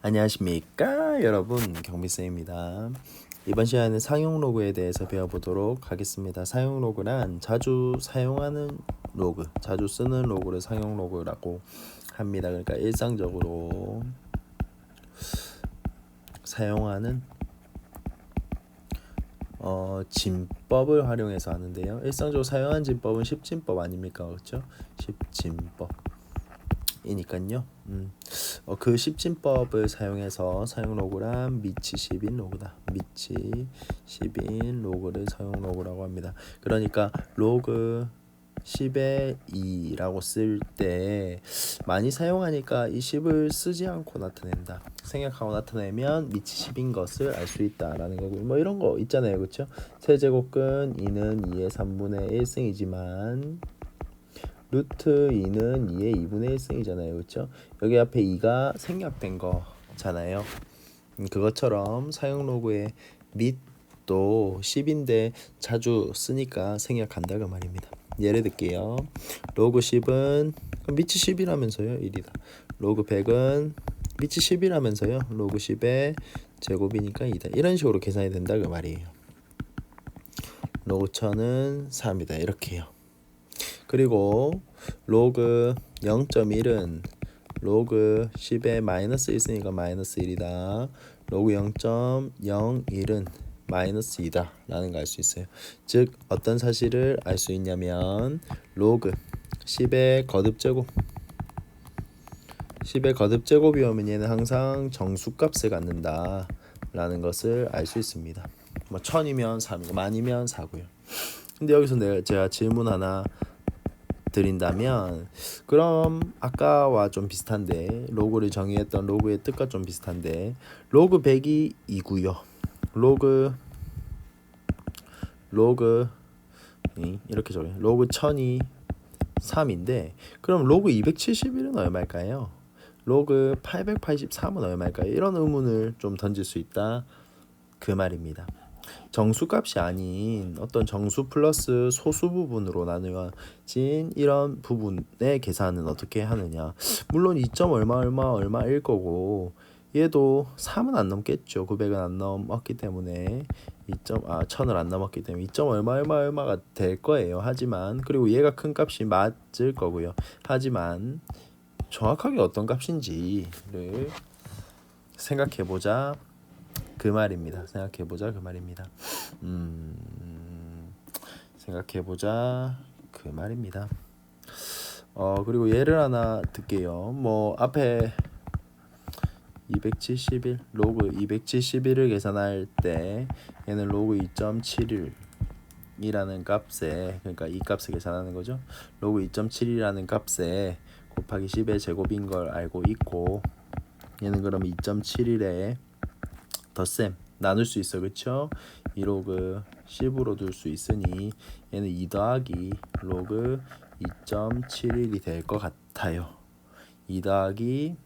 안녕하십니까 여러분, 경미쌤입니다. 이번 시간에는 사용 로그에 대해서 배워보도록 하겠습니다. 사용 로그란 자주 사용하는 로그, 자주 쓰는 로그를 사용 로그라고 합니다. 그러니까 일상적으로 사용하는 진법을 활용해서 하는데요. 일상적으로 사용하는 진법은 십진법 아닙니까? 그렇죠? 십진법 이니까요. 그 십진법을 사용해서 사용 로그란 미치 10인 로그다. 미치 10인 로그를 사용 로그라고 합니다. 그러니까 로그 10의 2라고 쓸 때 많이 사용하니까 이 10을 쓰지 않고 나타낸다. 생략하고 나타내면 미치 10인 것을 알 수 있다라는 거고, 뭐 이런 거 있잖아요. 그렇죠? 세제곱근 2는 2의 3분의 1승이지만 루트 2는 2의 2분의 1승이잖아요. 그렇죠? 여기 앞에 2가 생략된 거잖아요. 그것처럼 사용 로그의 밑도 10인데 자주 쓰니까 생략한다 그 말입니다. 예를 들게요. 로그 10은 밑이 10이라면서요. 1이다. 로그 100은 밑이 10이라면서요. 로그 10의 제곱이니까 2다. 이런 식으로 계산이 된다 그 말이에요. 로그 1000은 3이다. 이렇게요. 그리고 로그 0.1은 로그 10에 마이너스 1있으니까 마이너스 1이다. 로그 0.01은 마이너스 2다 라는 걸 알 수 있어요. 즉 어떤 사실을 알 수 있냐면 로그 10의 거듭제곱 10의 거듭제곱이 오면 얘는 항상 정수값을 갖는다 라는 것을 알 수 있습니다. 뭐 1000이면 3이고 만이면 4고요. 근데 여기서 제가 질문 하나 드린다면, 그럼 아까와 좀 비슷한데, 로그를 정의했던 로그의 뜻과 좀 비슷한데, 로그 100이 2고요. 로그 이렇게 적어요. 로그 1000이 3인데 그럼 로그 271은 얼마일까요? 로그 883은 얼마일까요? 이런 의문을 좀 던질 수 있다 그 말입니다. 정수값이 아닌 어떤 정수 플러스 소수 부분으로 나누어진 이런 부분의 계산은 어떻게 하느냐. 물론 2점 얼마일 거고 얘도 3은 안 넘겠죠. 900은 안 넘었기 때문에 1000을 안 넘었기 때문에 2점 얼마가 될 거예요. 하지만 그리고 얘가 큰 값이 맞을 거고요. 하지만 정확하게 어떤 값인지를 생각해보자 그 말입니다. 생각해보자 그 말입니다. 그리고 예를 하나 들게요. 뭐 앞에 271 로그 271을 계산할 때 얘는 로그 2.71이라는 값에, 그러니까 이 값을 계산하는 거죠. 로그 2.7이라는 값에 곱하기 10의 제곱인 걸 알고 있고, 얘는 그럼 2.71에 덧셈 나눌 수 있어. 그쵸? 2 로그 10으로 둘 수 있으니 얘는 2 더하기 로그 2.71이 될 것 같아요. 2 더하기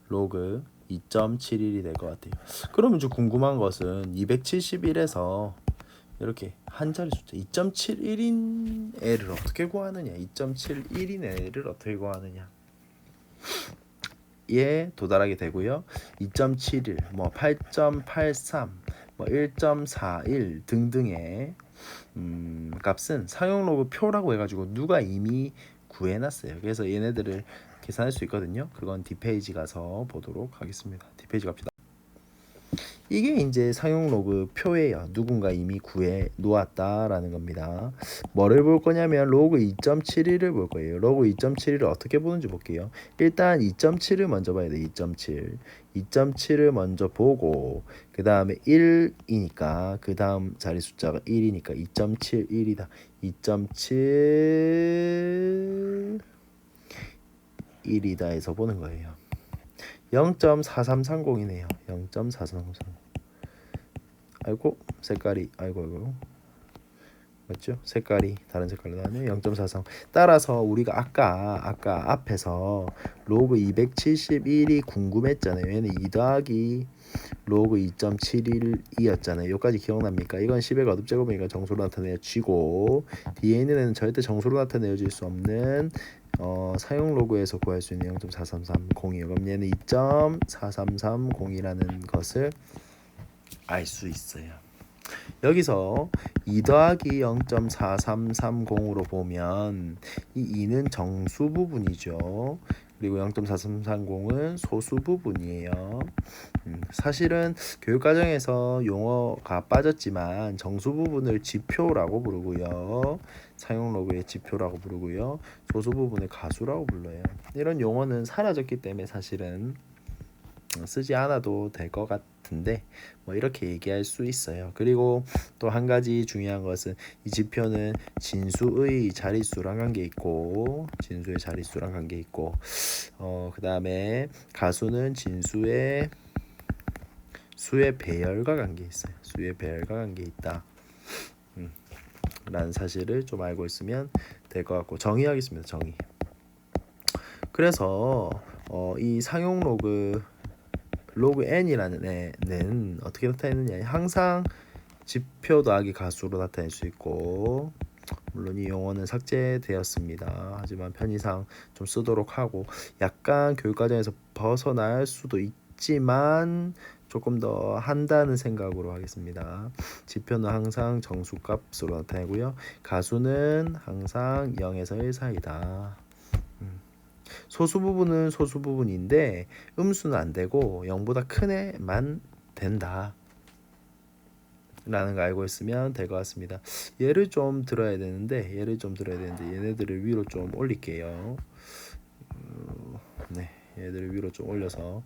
로그 2.71이 될 것 같아요. 그러면 좀 궁금한 것은 271에서 이렇게 한 자리 숫자 2.71인 애를 어떻게 구하느냐, 2.71인 애를 어떻게 구하느냐 에 도달하게 되고요. 2.71, 뭐 8.83, 뭐 1.41 등등의 값은 사용 로그 표라고 해가지고 누가 이미 구해놨어요. 그래서 얘네들을 계산할 수 있거든요. 그건 뒷페이지 가서 보도록 하겠습니다. 뒷페이지 갑시다. 이게 이제 사용 로그 표예요. 누군가 이미 구해 놓았다라는 겁니다. 뭐를 볼 거냐면 로그 2.71을 볼 거예요. 로그 2.71을 어떻게 보는지 볼게요. 일단 2.7을 먼저 봐야 돼. 2.7을 먼저 보고 그 다음에 1이니까 그 다음 자리 숫자가 1이니까 2.71이다. 2.7 1이다 해서 보는 거예요. 0.4330이네요. 0.4330. 아이고 색깔이 아이고 맞죠? 색깔이 다른 색깔로 나왔네요. 0.43. 따라서 우리가 아까 앞에서 로그 271이 궁금했잖아요. 얘는 2 더하기 로그 2.71이었잖아요. 여기까지 기억납니까? 이건 10의 거듭제곱이니까 정수로 나타내어지고 뒤에 있는 애는 절대 정수로 나타내어질 수 없는 사용 로그에서 구할 수 있는 0.4330이에요. 그럼 얘는 2.4330이라는 것을 알 수 있어요. 여기서 2 더하기 0.4330으로 보면 이 2는 정수 부분이죠. 그리고 0.4330은 소수 부분이에요. 사실은 교육과정에서 용어가 빠졌지만 정수 부분을 지표라고 부르고요. 사용 로그의 지표라고 부르고요. 소수 부분을 가수라고 불러요. 이런 용어는 사라졌기 때문에 사실은 쓰지 않아도 될 것 같은데 뭐 이렇게 얘기할 수 있어요. 그리고 또 한 가지 중요한 것은 이 지표는 진수의 자릿수랑 관계 있고 그 다음에 가수는 진수의 수의 배열과 관계 있어요. 수의 배열과 관계 있다. 라는 사실을 좀 알고 있으면 될 것 같고 정의하겠습니다. 정의. 그래서 이 상용 로그 n이라는 애는 어떻게 나타내느냐? 항상 지표 더하기 가수로 나타낼 수 있고 물론 이 용어는 삭제되었습니다. 하지만 편의상 좀 쓰도록 하고 약간 교육과정에서 벗어날 수도 있지만 조금 더 한다는 생각으로 하겠습니다. 지표는 항상 정수값으로 나타내고요. 가수는 항상 0에서 1 사이다. 소수 부분은 소수 부분인데 음수는 안 되고 0보다 큰 애만 된다. 라는 거 알고 있으면 될 것 같습니다. 얘를 좀 들어야 되는데 얘네들을 위로 좀 올릴게요. 네, 얘들을 위로 좀 올려서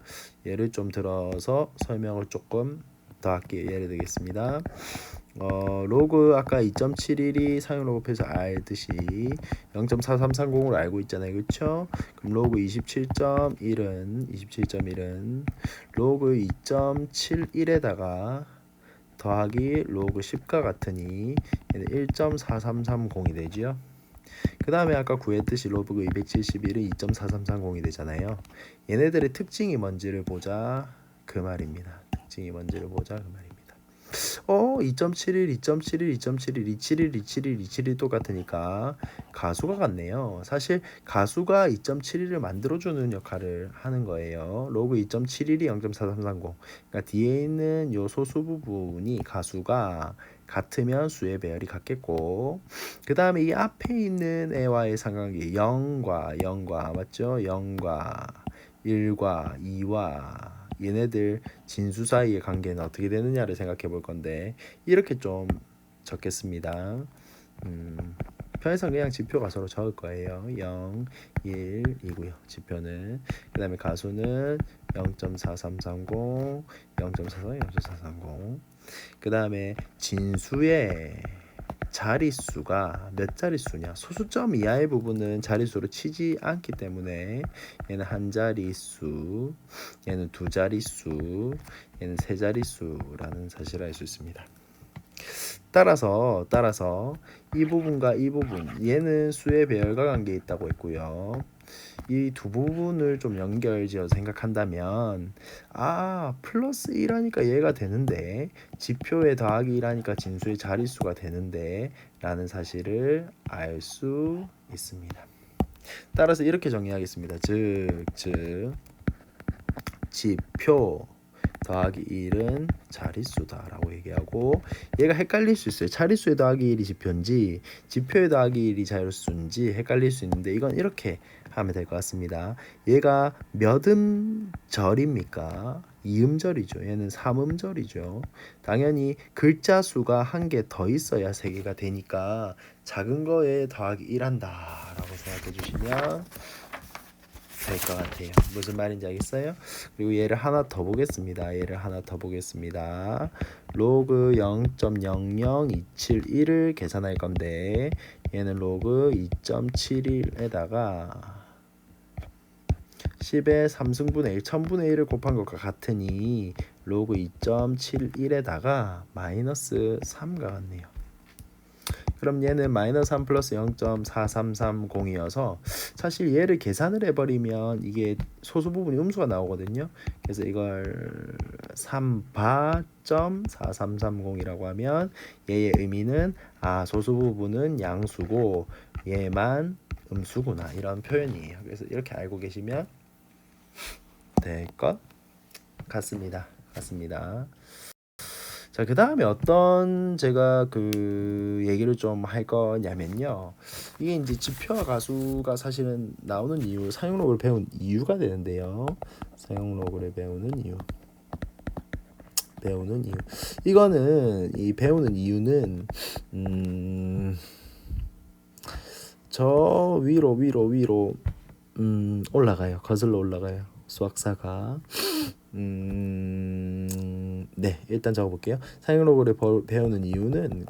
얘를 좀 들어서 설명을 조금 더 할게요. 예를 들겠습니다. 로그 아까 2.71이 사용 로그표에서 알듯이 0.4330으로 알고 있잖아요. 그렇죠? 그럼 로그 27.1은 로그 2.71에다가 더하기 로그 10과 같으니 얘는 1.4330이 되죠. 그 다음에 아까 구했듯이 로그 271은 2.4330이 되잖아요. 얘네들의 특징이 뭔지를 보자 그 말입니다. 2.71, 2.71, 2.71, 271, 271, 271 똑같으니까 가수가 같네요. 사실 가수가 2.71을 만들어주는 역할을 하는 거예요. 로그 2.71이 0.4330. 그러니까 뒤에 있는 요 소수 부분이 가수가 같으면 수의 배열이 같겠고 그 다음에 이 앞에 있는 애와의 상관계 0과 맞죠? 0과 1과 2와 얘네들 진수 사이의 관계는 어떻게 되느냐를 생각해 볼 건데 이렇게 좀 적겠습니다. 편의상 그냥 지표가 서로 적을 거예요. 0, 1이고요. 지표는 그 다음에 가수는 0.4330, 0.43, 0.430. 그 다음에 진수의 자릿수가 몇 자릿수냐? 소수점 이하의 부분은 자릿수로 치지 않기 때문에 얘는 한 자릿수, 얘는 두 자릿수, 얘는 세 자릿수라는 사실을 알 수 있습니다. 따라서 이 부분과 이 부분 얘는 수의 배열과 관계에 있다고 했고요. 이 두 부분을 좀 연결지어 생각한다면 플러스 1하니까 얘가 되는데 지표에 더하기 1하니까 진수의 자릿수가 되는데 라는 사실을 알 수 있습니다. 따라서 이렇게 정리하겠습니다. 즉 지표 더하기 1은 자릿수다 라고 얘기하고 얘가 헷갈릴 수 있어요. 자릿수에 더하기 1이 지표인지 지표에 더하기 1이 자릿수인지 헷갈릴 수 있는데 이건 이렇게 하면 될 것 같습니다. 얘가 몇 음절입니까? 2음절이죠. 얘는 3음절이죠. 당연히 글자 수가 한 개 더 있어야 3개가 되니까 작은 거에 더하기 1한다 라고 생각해 주시면 될 것 같아요. 무슨 말인지 알겠어요? 그리고 얘를 하나 더 보겠습니다. 로그 0.00271을 계산할 건데 얘는 로그 2.71에다가 10의 3승분의 1, 1000분의 1을 곱한 것과 같으니 로그 2.71에다가 마이너스 3가 같네요. 그럼 얘는 마이너스 3 플러스 0.4330이어서 사실 얘를 계산을 해버리면 이게 소수 부분이 음수가 나오거든요. 그래서 이걸 3바.4330이라고 하면 얘의 의미는 소수 부분은 양수고 얘만 음수구나, 이런 표현이에요. 그래서 이렇게 알고 계시면 될 것 같습니다. 자, 그 다음에 어떤 제가 그 얘기를 좀 할 거냐면요. 이게 이제 지표와 가수가 사실은 나오는 이유, 사용록을 배운 이유가 되는데요. 사용록을 배우는 이유. 이거는 이 배우는 이유는 저 위로 올라가요. 거슬러 올라가요. 수학사가. 네, 일단 적어볼게요. 사용록을 배우는 이유는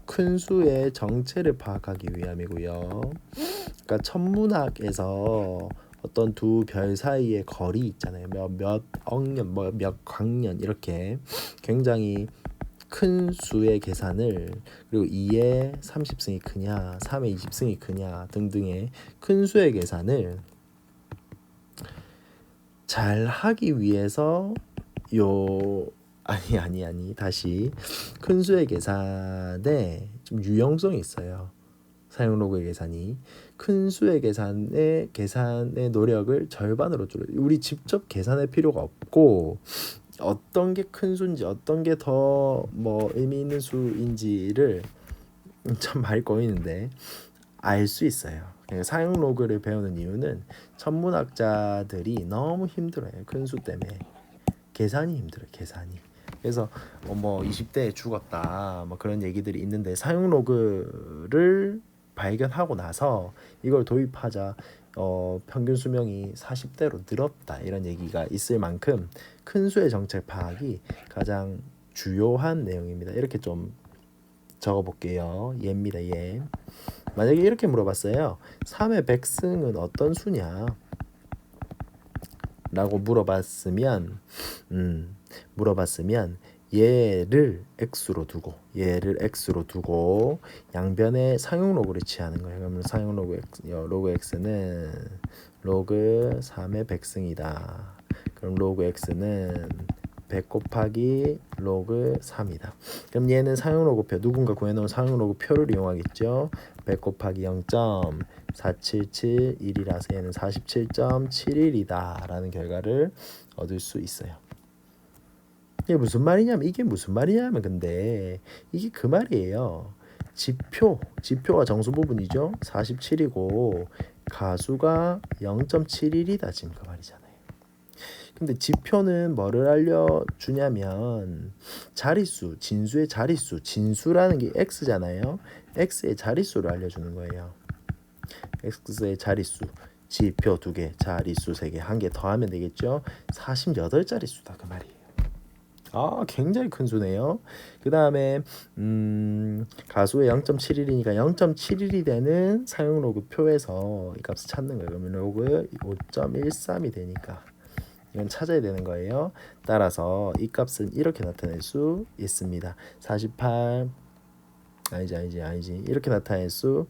큰 수의 정체를 파악하기 위함이고요. 그러니까 천문학에서 어떤 두 별 사이의 거리 있잖아요. 몇 억년, 몇 광년 이렇게 굉장히 큰 수의 계산을, 그리고 2의 30승이 크냐 3의 20승이 크냐 등등의 큰 수의 계산을 잘 하기 위해서 다시 큰 수의 계산에 좀 유용성이 있어요. 사용록의 계산이 큰 수의 계산의 노력을 절반으로 줄여. 우리 직접 계산할 필요가 없고 어떤 게 큰 수인지 어떤 게 더 의미 있는 수인지를 참 말 꼬이는데 알 수 있어요. 사용로그를 배우는 이유는 천문학자들이 너무 힘들어요. 큰 수 때문에 계산이 힘들어요. 그래서 20대에 죽었다 그런 얘기들이 있는데, 사용로그를 발견하고 나서 이걸 도입하자 평균 수명이 40대로 늘었다, 이런 얘기가 있을 만큼 큰 수의 정책 파악이 가장 주요한 내용입니다. 이렇게 좀 적어볼게요. 얘입니다. 얘. 만약에 이렇게 물어봤어요. 3의 백승은 어떤 수냐? 라고 물어봤으면 얘를 x로 두고 양변에 상용로그를 취하는 거예요. 그러면 로그 x는 로그 3의 백승이다. 그럼 로그 x는 100 곱하기 로그 3이다. 그럼 얘는 상용로그표, 누군가 구해놓은 상용로그표를 이용하겠죠. 100 곱하기 0.4771이라서 얘는 47.71이다 라는 결과를 얻을 수 있어요. 이게 무슨 말이냐면 근데 이게 그 말이에요. 지표가 정수 부분이죠. 47이고 가수가 0.71이다 지금 그 말이잖아요. 근데 지표는 뭐를 알려주냐면 자릿수, 진수의 자릿수, 진수라는 게 x잖아요. x의 자릿수를 알려주는 거예요. x의 자릿수, 지표 2개, 자릿수 3개, 1개 더하면 되겠죠. 48자릿수다 그 말이에요. 굉장히 큰 수네요. 그 다음에 가수의 0.71이니까 0.71이 되는 사용로그 표에서 이 값을 찾는 거예요. 그러면 로그 5.13이 되니까 이건 찾아야 되는 거예요. 따라서 이 값은 이렇게 나타낼 수 있습니다. 48 아니지 이렇게 나타낼 수